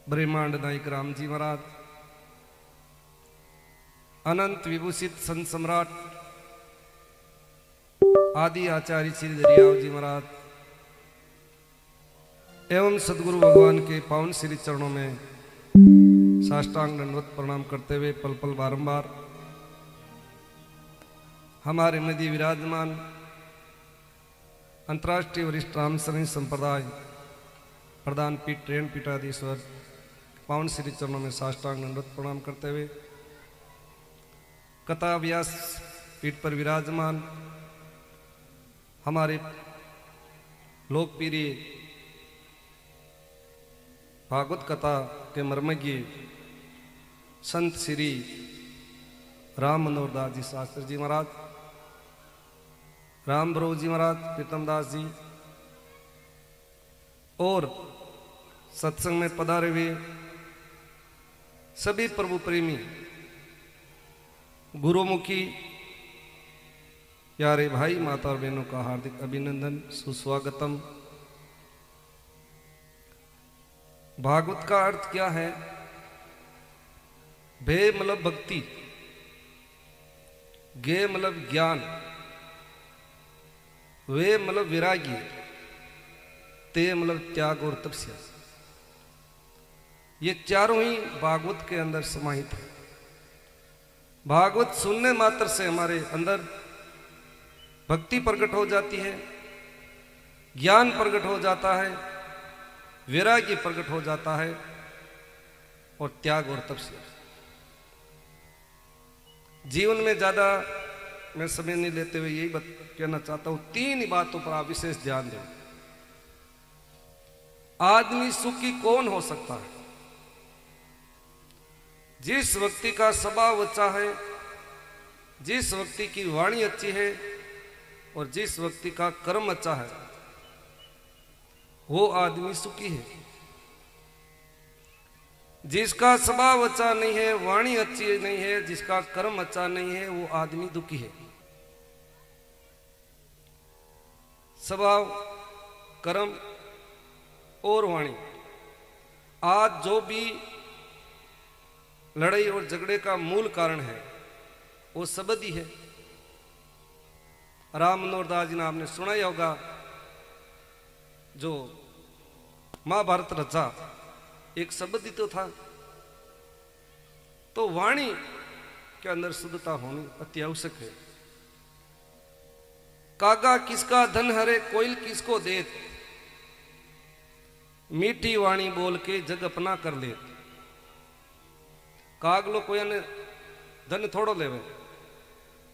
ब्रह्मांड नायक राम जी महाराज, अनंत विभूषित संत सम्राट आदि आचार्य श्री दरियाव जी महाराज एवं सदगुरु भगवान के पावन श्री चरणों में साष्टांग दंडवत प्रणाम करते हुए पल पल बारंबार हमारे मध्य विराजमान अंतर्राष्ट्रीय वरिष्ठ रामशरण संप्रदाय प्रधान पीठ ट्रेन पीठाधीश्वर पावन श्री चरणों में साष्टांग दंडवत प्रणाम करते हुए कथा व्यास पीठ पर विराजमान हमारे लोकप्रिय भागवत कथा के मर्मज्ञ संत श्री राम मनोहर दास जी शास्त्री जी महाराज, राम ब्रो जी महाराज, प्रीतम दास जी और सत्संग में पधारे हुए सभी प्रभु प्रेमी गुरुमुखी प्यारे भाई माता और बहनों का हार्दिक अभिनंदन, सुस्वागतम। भागवत का अर्थ क्या है? भे मतलब भक्ति, गे मतलब ज्ञान, वे मतलब विरागी, ते मतलब त्याग और तपस्या। ये चारों ही भागवत के अंदर समाहित है। भागवत सुनने मात्र से हमारे अंदर भक्ति प्रकट हो जाती है, ज्ञान प्रकट हो जाता है, वैराग्य प्रकट हो जाता है और त्याग और तपस्या। जीवन में ज्यादा मैं समय नहीं लेते हुए यही कहना चाहता हूं, तीन ही बातों पर आप विशेष ध्यान दें। आदमी सुखी कौन हो सकता है? जिस व्यक्ति का स्वभाव अच्छा है, जिस व्यक्ति की वाणी अच्छी है और जिस व्यक्ति का कर्म अच्छा है, वो आदमी सुखी है। जिसका स्वभाव अच्छा नहीं है, वाणी अच्छी नहीं है, जिसका कर्म अच्छा नहीं है, वो आदमी दुखी है। स्वभाव, कर्म और वाणी, आज जो भी लड़ाई और झगड़े का मूल कारण है वो शब्द ही है। राम मनोहर दास जी ने आपने सुना ही होगा, जो महाभारत रचा एक शब्द ही तो था। तो वाणी के अंदर शुद्धता होनी अति आवश्यक है। कागा किसका धन हरे, कोयल किसको देत, मीठी वाणी बोल के जग अपना कर ले। कागलो कोई ने धन थोड़ो लेवे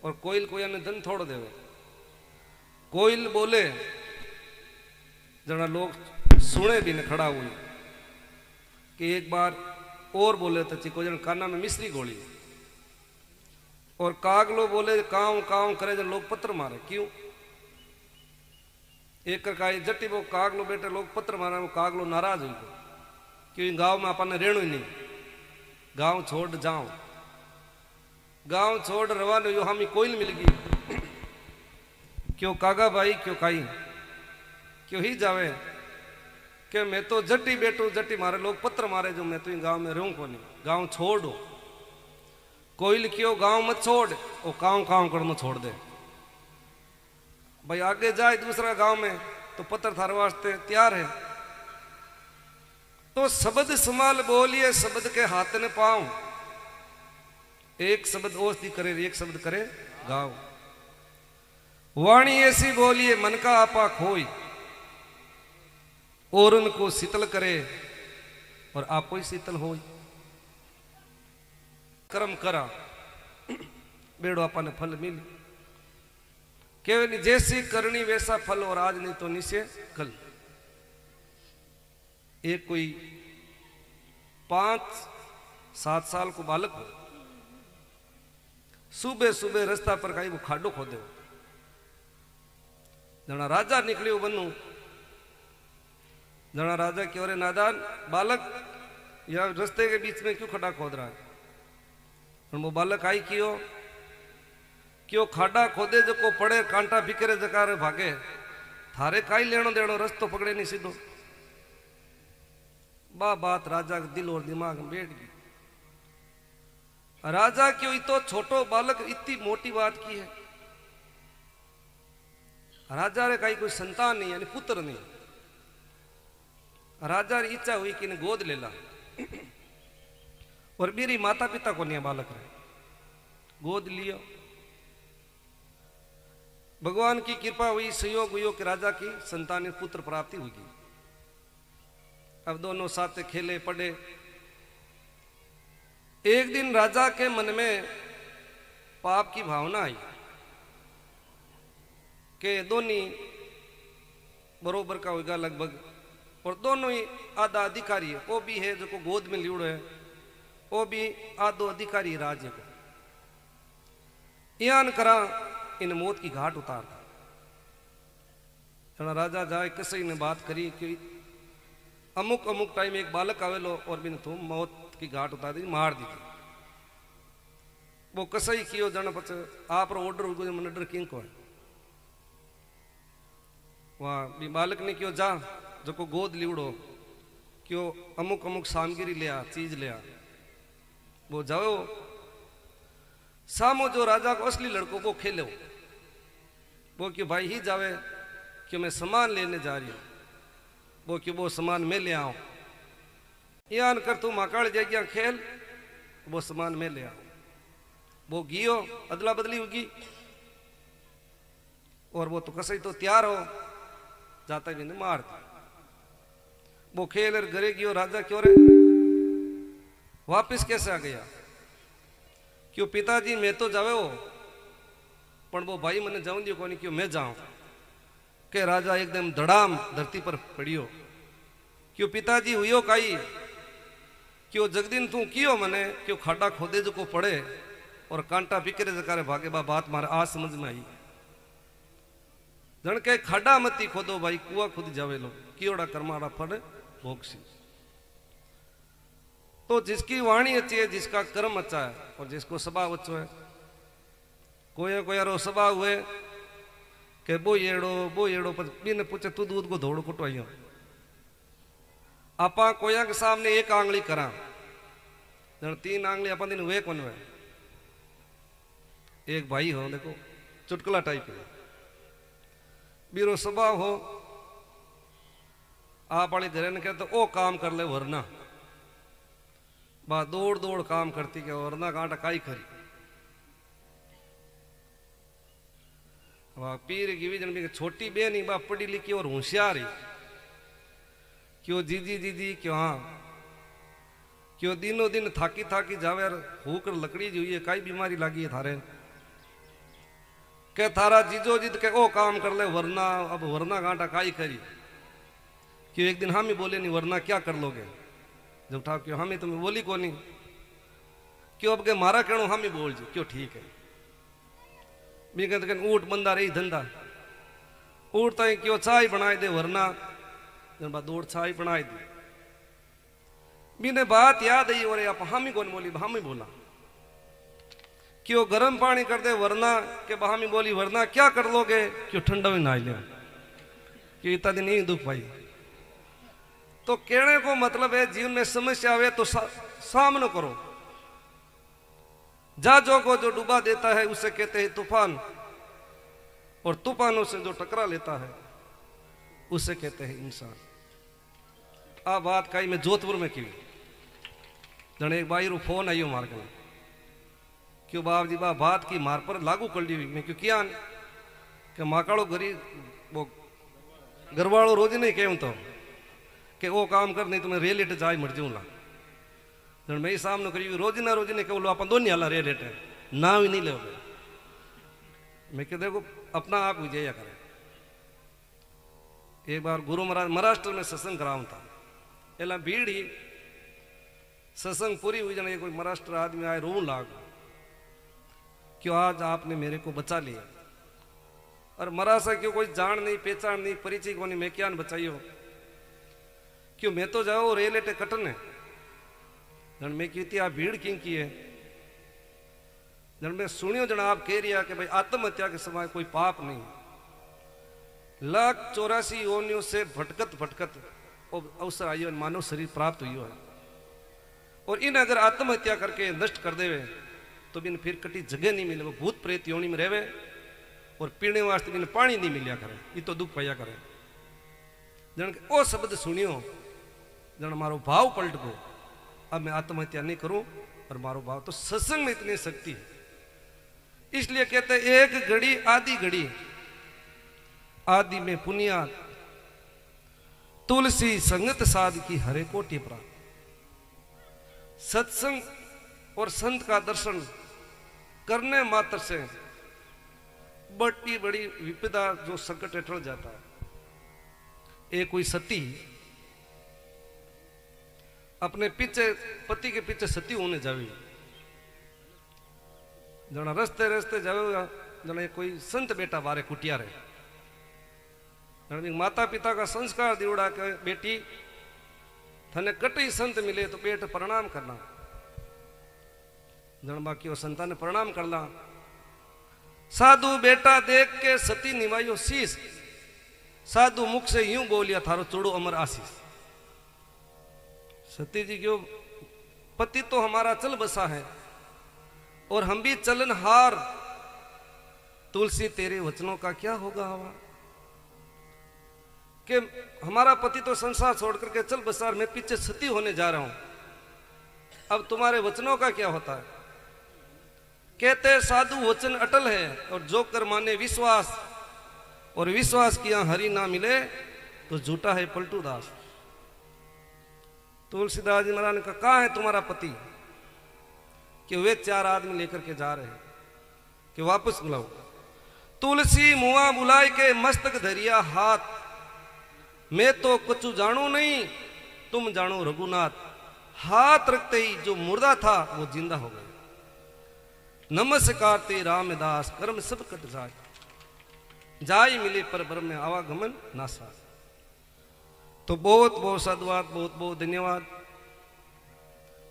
और कोयल कोई ने धन थोड़ो देवे। कोयल बोले जना लोग सुने भी न खड़ा हुई कि एक बार और बोले तो चिको जन काना में मिश्री गोली। और कागलो बोले काव काव करे जन लोग पत्र मारे। क्यों? एक का जट्टी वो कागलो बेटे लोग पत्र मारे, वो कागलो नाराज हुई क्यों गांव में अपन रेणु ही नहीं, गांव छोड़ जाओ, गांव छोड़ रवाना यो हमें कोयल मिल गई। क्यों कागा भाई, क्यों काई, क्यों ही जावे कि मैं तो जट्टी बैठू, जट्टी मारे लोग पत्र मारे, जो मैं तो गांव में रहूं को नहीं, गांव छोड़ो। कोयल क्यों गांव मत छोड़, वो काव काव करना छोड़ दे। भाई आगे जाए दूसरा गांव में तो पत्र थारे वास्ते तैयार है। तो शब्द संभाल बोलिए, शब्द के हाथ ने पाऊं। एक शब्द औषधि करे, एक शब्द करे गाओ। वाणी ऐसी बोलिए मन का आपा खोई, और उनको शीतल करे और आपो ही शीतल हो। कर्म करा बेड़ो आपा ने फल मिल, केवल जैसी करनी वैसा फल, और आज नहीं तो निश्चय कल। एक कोई 5-7 साल को बालक हो, सुबह सुबह रास्ता पर कहीं वो खाडो खोदे हो। जना राजा निकले बनू, जना राजा की ओरे नादान बालक या रास्ते के बीच में क्यों खड्डा खोद रहा है? वो बालक आई क्यों खाडा खोदे जो को पड़े कांटा बिकरे जकारे भागे, थारे काई लेनो देनो, रस्तो पकड़े नहीं सीधो। बात राजा के दिल और दिमाग में बैठ गई। राजा क्यों तो छोटो बालक इतनी मोटी बात की है। राजा रे कहीं कोई संतान नहीं यानी पुत्र नहीं। राजा री इच्छा हुई कि इन्हें गोद ले ला और मेरी माता पिता को नहीं बालक रहे गोद लियो। भगवान की कृपा हुई, सहयोग हुई कि राजा की संतान पुत्र प्राप्ति होगी। अब दोनों साथ खेले पड़े। एक दिन राजा के मन में पाप की भावना आई कि दोनों बरोबर का होगा लगभग, और दोनों ही आधा अधिकारी है। वो भी है जो को गोद में लियोड़ो है, वो भी आधो अधिकारी राज्य को। यान करा इन मौत की घाट उतार। राजा जाए किसी ने बात करी कि अमुक अमुक टाइम एक बालक आवेलो और बिन तुम मौत की घाट उतार दी, मार दी। वो कसई कियो जन पच आप ऑर्डर हो मन डर किंग को है। वहां भी बालक ने क्यों जा जो को गोद लिवड़ो क्यों अमुक अमुक सामग्री लिया चीज लिया। वो जाओ सामो जो राजा को असली लड़को वो खेलो। वो क्यों भाई ही जावे क्यों मैं सामान लेने जा रही हूं। वो क्यों वो सामान मैं ले आऊं। यान कर तू माकाड़ जगह खेल, वो सामान मैं ले आऊं। वो गियो अदला बदली होगी और वो तो कसई तो तैयार हो जाता भी नहीं मार दी। वो खेल घरे गियो। राजा क्यों रे वापिस कैसे आ गया। क्यों पिताजी मैं तो जावे हो पण वो भाई मैंने जाऊं दियो कोनी क्यों मैं जाऊं। के राजा एकदम धड़ाम धरती पर पड़ियो। क्यों पिताजी हुयो काई क्यों जगदीन तू कियो मने क्यों खाड़ा खोदे जो को पड़े और कांटा बिकरे जकारे भागे। बात मारे आज समझ में आई। जन के खाड़ा मती खोदो भाई कुआ खुद जावे लो कियोड़ा कर्माड़ा फड़ भोगसी। तो जिसकी वाणी अच्छी है, जिसका कर्म अच्छा है और जिसको स्वभाव अच्छो है। कोई कोई यारो स्वभाव हुए के बो येड़ो पर बिन पूछे तू दूध को धोड़ कुटवाइयो। आपा कोया के सामने एक आंगली करा जन तीन आंगली अपन दिन वे कौन वे। एक भाई हो देखो चुटकुला टाइप है बीरो स्वभाव हो। आप वाले घरे ने कहते ओ काम कर ले वरना बा दौड़ दौड़ काम करती क्या वरना कांटा काई करी। वाह पीर की जन भी छोटी बहन ही बा पढ़ी लिखी और होशियार ही क्यों जीजी जीजी क्यों हाँ क्यों दिनों दिन थाकी थाकी जावे होकर लकड़ी जो ये काई बीमारी लगी है थारे के थारा जीजो जीत के ओ काम कर ले वरना अब वरना कांटा काई करी। क्यों एक दिन हम ही बोले नहीं वरना क्या कर लोगे। जब ठाक क्यों हम ही तुम्हें बोली को नहीं क्यों अब के मारा कहनो हम ही बोल जी क्यों ठीक है। भी कहते ऊट बंदा रही धंधा ऊट तो क्यों चाय बनाए दे वरना जब दौड़ चाय बनाई दी। बीने बात याद आई और आप हम ही कौन बोली हम ही बोला क्यों गर्म पानी कर दे वरना के बहामी बोली वरना क्या कर लोगे क्यों ठंडा में नहा लिया क्यों इतना दिन नहीं दुख पाई। तो कहने को मतलब है जीवन में समस्या आवे तो सामना करो। जहाजों को जो डुबा देता है उसे कहते हैं तूफान और तूफानों से जो टकरा लेता है उसे कहते हैं इंसान। आ बात कही मैं जोधपुर में की जन एक बाई रू फोन आइयो मार के क्यों बाप जी बात की मार पर लागू कर ली मैं क्यों किया कि माकाड़ो गरीब वो घरवाड़ो रोज नहीं कहूं तो कि वो काम कर नहीं तुम्हें रेलेट जाए मर जाऊँ ला जन मैं सामने करी रोज ने कहूँ अपन दोनों हाला रेलेट है ना भी नहीं ले मैं कह देखो अपना आप विजय करे। एक बार गुरु महाराज महाराष्ट्र में सत्संग कराऊं था एला भीड़ ही सत्संग पूरी हुई जन कोई महाराष्ट्र आदमी आए रो लाग क्यों आज आपने मेरे को बचा लिया और मरासा क्यों कोई जान नहीं पहचान नहीं परिचय को नहीं मैं क्या बचाइयो क्यों मैं तो जाओ रेलेटे कटने जन मैं की आप भीड़ किंग की है जन मैं सुनियो जन आप कह रही कि भाई आत्महत्या के समय कोई पाप नहीं। 184 योनियों से भटकत भटकत अवसर आयो है, मानव शरीर प्राप्त हुई है। और इन अगर आत्महत्या करके नष्ट कर देवे तो बिन फिर कटी जगह नहीं मिले, वो भूत प्रेत योनि में रहवे और पीने वास्ते बिन पानी नहीं मिलिया करे, ये तो दुख पाया करे। जन ओ शब्द सुनियो, जन मारो भाव पलट गो, अब मैं आत्महत्या नहीं करूं, और मारो भाव तो सत्संग में इतनी शक्ति है। इसलिए कहते हैं एक घड़ी आधी घड़ी, आदि में पुनिया तुलसी संगत साध की हरे को टिपरा। सत्संग और संत का दर्शन करने मात्र से बड़ी बड़ी विपदा जो संकट हेठड़ जाता है। एक कोई सती अपने पीछे पति के पीछे सती होने जावी, जना रस्ते रस्ते जावेगा, जना कोई संत बेटा बारे कुटिया रहे, माता पिता का संस्कार दिवड़ा के बेटी थने कटी संत मिले तो पेट प्रणाम करना, जन बाकी वो संतान ने प्रणाम करना। साधु बेटा देख के सती निवायो शीश, साधु मुख से यूं बोलिया थारो चूड़ो अमर आशीष। सती जी क्यों, पति तो हमारा चल बसा है और हम भी चलन हार, तुलसी तेरे वचनों का क्या होगा हवा। कि हमारा पति तो संसार छोड़ करके चल बसार, मैं पीछे सती होने जा रहा हूं, अब तुम्हारे वचनों का क्या होता है। कहते साधु वचन अटल है और जो कर माने विश्वास, और विश्वास किया हरि ना मिले तो झूठा है पलटू दास। तुलसीदास जी महाराज ने कहा कहाँ है तुम्हारा पति, कि वे 4 आदमी लेकर के जा रहे हैं, कि वापस बुलाओ। तुलसी मुआ बुलाए के मस्तक धरिया हाथ, मैं तो कुछ जानू नहीं तुम जानो रघुनाथ। हाथ रखते ही जो मुर्दा था वो जिंदा हो गया। नमस्कार ते रामदास कर्म सब कट जाए, जाई मिले पर ब्रह्म में आवागमन नासा। तो बहुत बहुत साधुवाद, बहुत बहुत धन्यवाद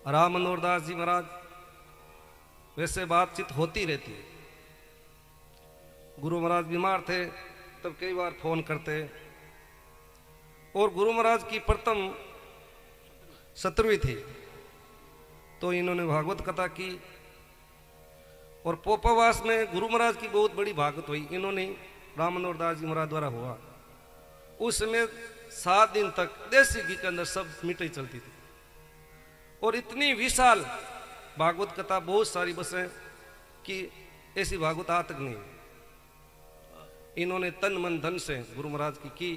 राम मनोहर दास जी महाराज। वैसे बातचीत होती रहती है। गुरु महाराज बीमार थे तब कई बार फोन करते, और गुरु महाराज की प्रथम 17वीं थी तो इन्होंने भागवत कथा की, और पोपावास में गुरु महाराज की बहुत बड़ी भागवत हुई, इन्होंने राम मनोहर दास जी महाराज द्वारा हुआ। उस समय 7 दिन तक देसी घी के अंदर सब मिठाई चलती थी, और इतनी विशाल भागवत कथा बहुत सारी बसें कि ऐसी भागवत आज तक नहीं। इन्होंने तन मन धन से गुरु महाराज की।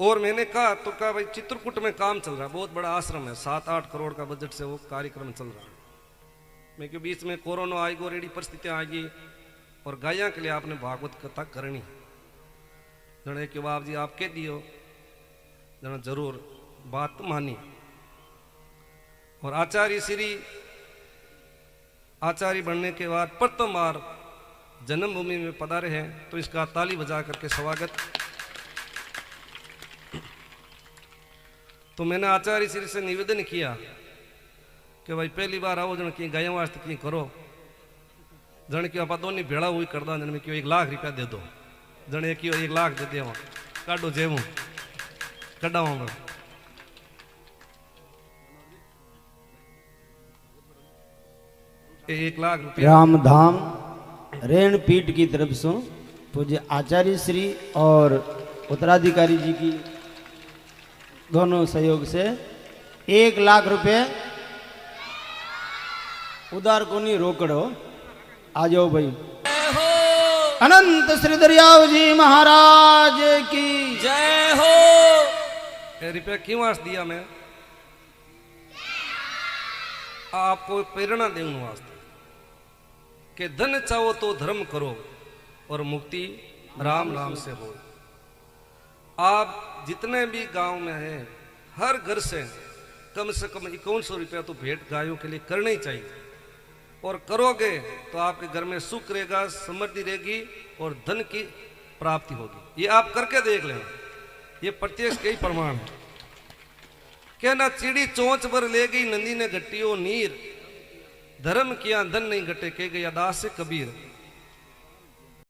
और मैंने कहा तो कहा भाई चित्रकूट में काम चल रहा है, बहुत बड़ा आश्रम है, 7-8 करोड़ का बजट से वो कार्यक्रम चल रहा है। मैं क्यों बीच में कोरोना आएगी और एडी परिस्थितियां आएगी, और गाया के लिए आपने भागवत कथा करनी है। जने कि बाप जी आप कह दियो, जना जरूर बात मानी। और आचार्य श्री आचार्य बनने के बाद प्रथम बार जन्मभूमि में पधारे हैं, तो इसका ताली बजा करके स्वागत। तो मैंने आचार्य श्री से निवेदन किया कि भाई पहली बार आओ, जन की गायों वास्ते की करो, जन की आप दोनों भेड़ा हुई कर दो, जन में क्यों 1 लाख रुपया दे दो, जन एक 1 लाख दे दे काटो जेवू कटाऊंगा। 1 लाख रुपया रामधाम रेण पीठ की तरफ से पूज्य आचार्य श्री और उत्तराधिकारी जी की दोनों सहयोग से 1 लाख रुपए उधार को नहीं रोकड़ो। आ जाओ भाई। अनंत श्री दरियाव जी महाराज की जय हो। रुपया क्यों वास्ते दिया मैं? आपको प्रेरणा देने वास्ते कि धन चाहो तो धर्म करो और मुक्ति राम नाम से हो। आप जितने भी गांव में हैं, हर घर से कम 5100 रुपया तो भेंट गायों के लिए करना ही चाहिए, और करोगे तो आपके घर में सुख रहेगा, समृद्धि रहेगी और धन की प्राप्ति होगी। ये आप करके देख लें, ये प्रत्यक्ष के ही प्रमाण है। क्या ना चिड़ी चोंच पर ले गई नंदी ने घटियो नीर, धर्म किया धन नहीं घटे के गया दास से कबीर।